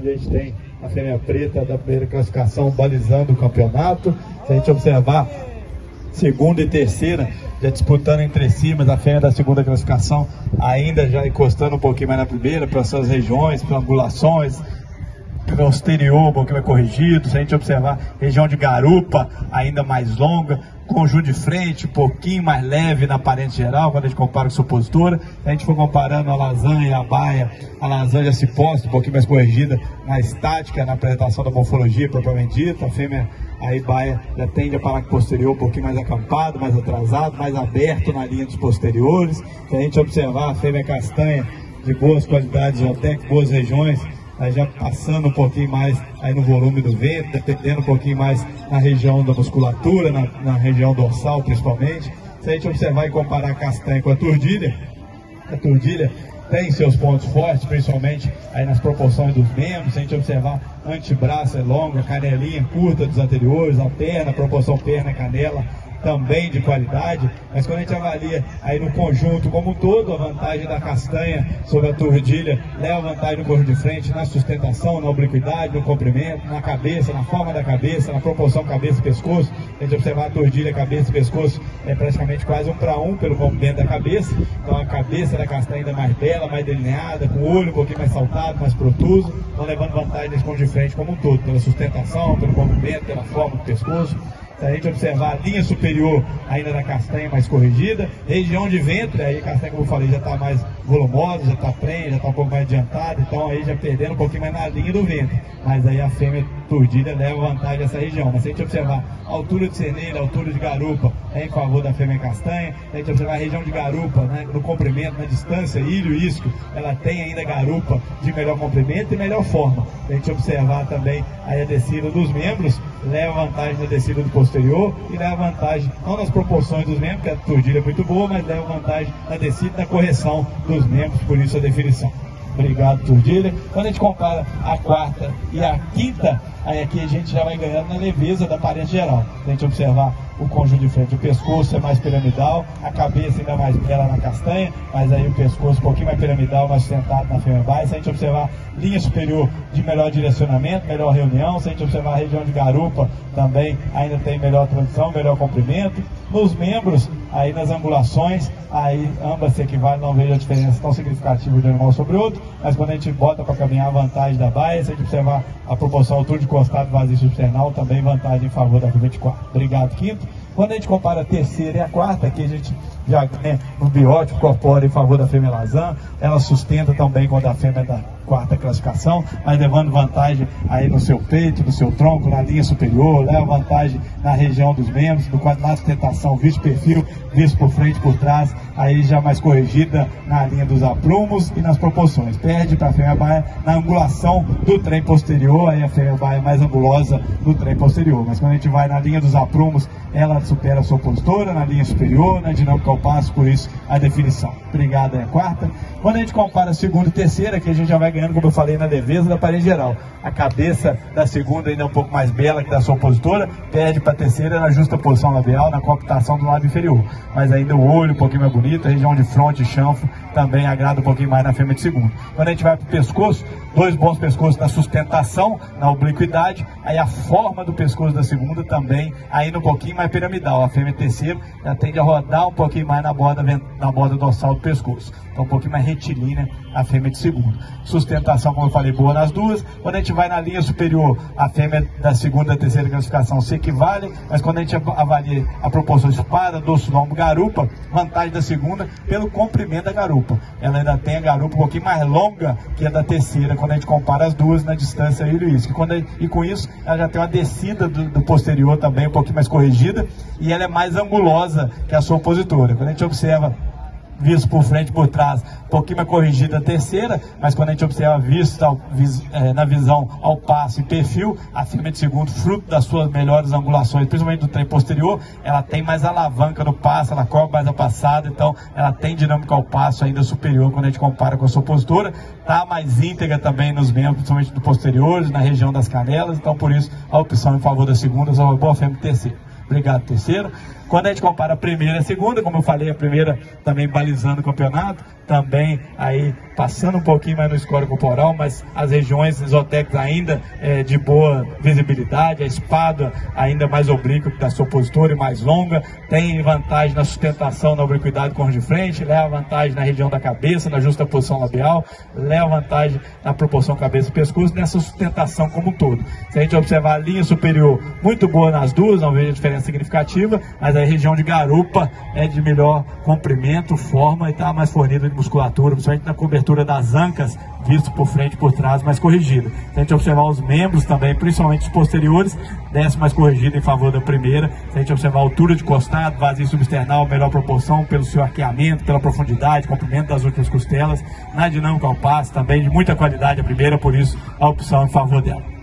onde a gente tem a fêmea preta da primeira classificação balizando o campeonato. Se a gente observar, segunda e terceira já disputando entre si, mas a fêmea da segunda classificação ainda já encostando um pouquinho mais na primeira, para suas regiões, para angulações, posterior, um pouquinho mais corrigido. Se a gente observar, região de garupa ainda mais longa, conjunto de frente um pouquinho mais leve na aparência geral, quando a gente compara com supositora. Se a gente for comparando a lasanha e a baia, a lasanha já se posta um pouquinho mais corrigida na estática, na apresentação da morfologia propriamente dita. A fêmea, aí baia, já tende a parar com o posterior um pouquinho mais acampado, mais atrasado, mais aberto na linha dos posteriores. Se a gente observar, a fêmea castanha de boas qualidades, até boas regiões, aí já passando um pouquinho mais aí no volume do ventre, dependendo um pouquinho mais na região da musculatura, na região dorsal principalmente. Se a gente observar e comparar a castanha com a turdilha tem seus pontos fortes, principalmente aí nas proporções dos membros. Se a gente observar, antebraço é longo, a canelinha curta dos anteriores, a perna, a proporção perna-canela também de qualidade, mas quando a gente avalia aí no conjunto como um todo, a vantagem da castanha sobre a turdilha leva vantagem no conjunto de frente, na sustentação, na obliquidade, no comprimento, na cabeça, na forma da cabeça, na proporção cabeça-pescoço. A gente observar a turdilha, cabeça e pescoço é praticamente quase 1 para 1 pelo comprimento da cabeça. Então a cabeça da castanha ainda mais bela, mais delineada, com o olho um pouquinho mais saltado, mais protuso, então levando vantagem nesse conjunto de frente como um todo, pela sustentação, pelo comprimento, pela forma do pescoço. Se a gente observar a linha superior ainda da castanha mais corrigida, região de ventre, aí a castanha, como eu falei, já está mais volumosa, já está prenha, já está um pouco mais adiantada, então aí já perdendo um pouquinho mais na linha do ventre. Mas aí a fêmea turdilha leva vantagem nessa região. Mas se a gente observar a altura de cerneira, a altura de garupa, é em favor da fêmea castanha. Se a gente observar a região de garupa, né, no comprimento, na distância, ilho e isco, ela tem ainda garupa de melhor comprimento e melhor forma. Se a gente observar também aí a descida dos membros, leva vantagem na descida do posterior e leva vantagem não nas proporções dos membros, que a turdilha é muito boa, mas leva vantagem na descida e na correção dos membros, por isso a definição. Obrigado, turdilha. Quando a gente compara a quarta e a quinta, aí aqui a gente já vai ganhando na leveza da aparência geral. Se a gente observar o conjunto de frente, o pescoço é mais piramidal, a cabeça ainda mais bela na castanha, mas aí o pescoço um pouquinho mais piramidal, mais sentado na fêmea baia. Se a gente observar linha superior de melhor direcionamento, melhor reunião. Se a gente observar a região de garupa, também ainda tem melhor transição, melhor comprimento. Nos membros, aí nas angulações, aí ambas se equivalem, não vejo a diferença tão significativa de um animal sobre o outro, mas quando a gente bota para caminhar a vantagem da baia, se a gente observar a proporção altura de costado vazio substernal, também vantagem em favor da 24. Obrigado, quinto. Quando a gente compara a terceira e a quarta, aqui a gente já ganha no biótipo corpóreo em favor da fêmea lasan, ela sustenta também quando a fêmea da quarta classificação, mas levando vantagem aí no seu peito, no seu tronco, na linha superior, leva vantagem na região dos membros, na sustentação, visto perfil, visto por frente e por trás, aí já mais corrigida na linha dos aprumos e nas proporções. Perde para a fêmea baia na angulação do trem posterior, aí a fêmea baia é mais angulosa no trem posterior, mas quando a gente vai na linha dos aprumos, ela supera a sua postura, na linha superior, na dinâmica ao passo, por isso a definição. Obrigado, é a quarta. Quando a gente compara a segunda e terceira, aqui a gente já vai ganhando, como eu falei, na leveza da parede geral. A cabeça da segunda ainda é um pouco mais bela que da sua opositora, perde para a terceira na justa posição labial, na cooptação do lado inferior. Mas ainda o olho um pouquinho mais bonito, a região de fronte e chanfro também agrada um pouquinho mais na fêmea de segunda. Quando a gente vai para o pescoço, dois bons pescoços na sustentação, na obliquidade, aí a forma do pescoço da segunda também ainda um pouquinho mais piramidal. A fêmea terceira já tende a rodar um pouquinho mais na borda dorsal do pescoço. Então um pouquinho mais retilínea a fêmea de segunda. Sustentação, como eu falei, boa nas duas. Quando a gente vai na linha superior, a fêmea da segunda e da terceira classificação se equivale, mas quando a gente avalia a proporção espada, dorso, lombo, garupa, vantagem da segunda pelo comprimento da garupa. Ela ainda tem a garupa um pouquinho mais longa que a da terceira, quando a gente compara as duas na distância ilho e isco. E com isso, ela já tem uma descida do posterior também um pouquinho mais corrigida, e ela é mais angulosa que a sua opositora. Quando a gente observa visto por frente e por trás, um pouquinho mais corrigida a terceira, mas quando a gente observa visto na visão ao passo e perfil, a fêmea de segundo, fruto das suas melhores angulações, principalmente do trem posterior, ela tem mais alavanca no passo, ela cobre mais a passada, então ela tem dinâmica ao passo ainda superior quando a gente compara com a sua opositora, está mais íntegra também nos membros, principalmente do posterior, na região das canelas, então por isso a opção em favor da segunda, só uma boa fêmea de terceira. Obrigado, terceiro. Quando a gente compara a primeira e a segunda, como eu falei, a primeira também balizando o campeonato, também aí passando um pouquinho mais no score corporal, mas as regiões esotéricas ainda de boa visibilidade, a espada ainda mais oblíqua que da sua postura e mais longa, tem vantagem na sustentação, na obliquidade com de frente, leva vantagem na região da cabeça, na justa posição labial, leva vantagem na proporção cabeça-pescoço, nessa sustentação como um todo. Se a gente observar a linha superior, muito boa nas duas, não vejo diferença significativa, mas a região de garupa é de melhor comprimento, forma e está mais fornida de musculatura, principalmente na cobertura das ancas, visto por frente e por trás, mais corrigida. Se a gente observar os membros também, principalmente os posteriores, desce mais corrigida em favor da primeira. Se a gente observar a altura de costado, vazio substernal, melhor proporção pelo seu arqueamento, pela profundidade, comprimento das últimas costelas, na dinâmica ao passo também de muita qualidade a primeira, por isso a opção em favor dela.